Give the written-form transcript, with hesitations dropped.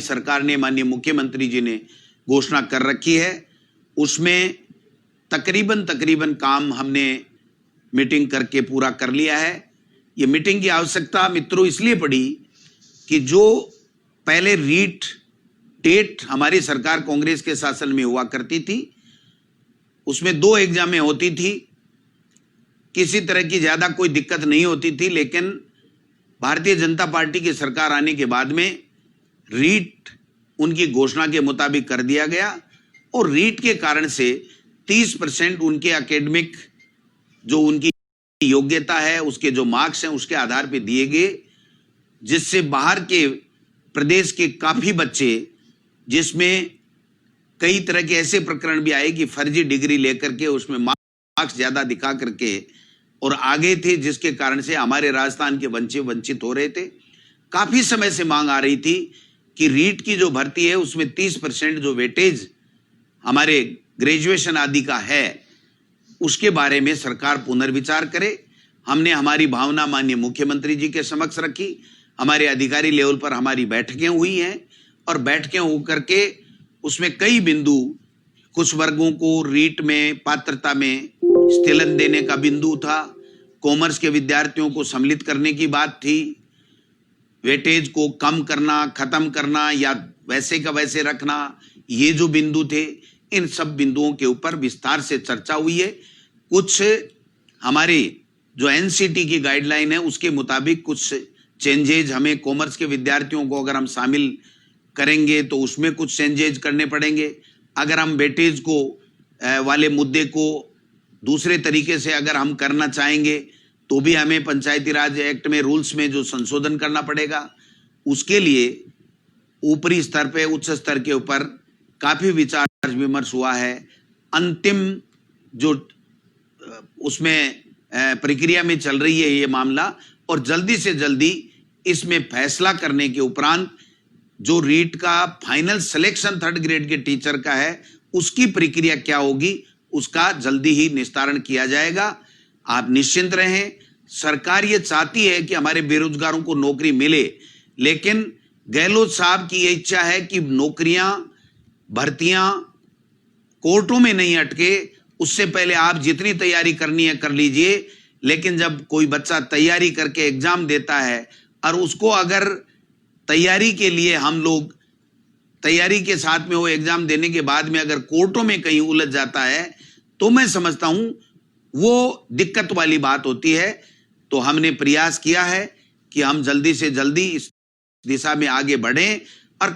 सरकार ने, माननीय मुख्यमंत्री जी ने घोषणा कर रखी है, उसमें तकरीबन काम हमने मीटिंग करके पूरा कर लिया है। ये मीटिंग की आवश्यकता मित्रों इसलिए पड़ी कि जो पहले रीट टेट हमारी सरकार कांग्रेस के शासन में हुआ करती थी, उसमें 2 एग्जामें होती थी, किसी तरह की ज्यादा कोई दिक्कत नहीं होती थी। लेकिन भारतीय जनता पार्टी की सरकार आने के बाद में रीट उनकी घोषणा के मुताबिक कर दिया गया और रीट के कारण से 30% उनके एकेडमिक जो उनकी योग्यता है, उसके जो मार्क्स हैं, उसके आधार पे दिए गए, जिससे बाहर के प्रदेश के काफी बच्चे, जिसमें कई तरह के ऐसे प्रकरण भी आए कि फर्जी डिग्री लेकर के उसमें मार्क्स ज्यादा दिखा करके और आगे थे, जिसके कारण से हमारे राजस्थान के बच्चे वंचित हो रहे थे। काफी समय से मांग आ रही थी कि रीट की जो भर्ती है उसमें 30% जो वेटेज हमारे ग्रेजुएशन आदि का है, उसके बारे में सरकार पुनर्विचार करे। हमने हमारी भावना माननीय मुख्यमंत्री जी के समक्ष रखी, हमारे अधिकारी लेवल पर हमारी बैठकें हुई हैं और बैठकें होकर के उसमें कई बिंदु, कुछ वर्गों को रीट में पात्रता में स्थिलन देने का बिंदु था, कॉमर्स के विद्यार्थियों को सम्मिलित करने की बात थी, वेटेज को कम करना, खत्म करना या वैसे का वैसे रखना, ये जो बिंदु थे, इन सब बिंदुओं के ऊपर विस्तार से चर्चा हुई है। कुछ हमारे जो एनसीटी की गाइडलाइन है उसके मुताबिक कुछ चेंजेज हमें कॉमर्स के विद्यार्थियों को अगर हम शामिल करेंगे तो उसमें कुछ चेंजेज करने पड़ेंगे। अगर हम वेटेज को वाले मुद्दे को दूसरे तरीके से अगर हम करना चाहेंगे तो भी हमें पंचायती राज एक्ट में रूल्स में जो संशोधन करना पड़ेगा। उसके लिए ऊपरी स्तर पे, उच्च स्तर के ऊपर काफी विचार विमर्श हुआ है। अंतिम जो उसमें प्रक्रिया में चल रही है ये मामला, और जल्दी से जल्दी इसमें फैसला करने के उपरांत जो रीट का फाइनल सिलेक्शन 3rd ग्रेड के टीचर का है उसकी प्रक्रिया क्या होगी, उसका जल्दी ही निस्तारण किया जाएगा। आप निश्चिंत रहें, सरकार ये चाहती है कि हमारे बेरोजगारों को नौकरी मिले, लेकिन गहलोत साहब की ये इच्छा है कि नौकरियां, भर्तियां कोर्टों में नहीं अटके। उससे पहले आप जितनी तैयारी करनी है कर लीजिए, लेकिन जब कोई बच्चा तैयारी करके एग्जाम देता है और उसको अगर तैयारी के लिए हम लोग तैयारी के साथ में वो एग्जाम देने के बाद में अगर कोर्टों में कहीं उलझ जाता है तो मैं समझता हूं वो दिक्कत वाली बात होती है। तो हमने प्रयास किया है कि हम जल्दी से जल्दी इस दिशा में आगे बढ़ें और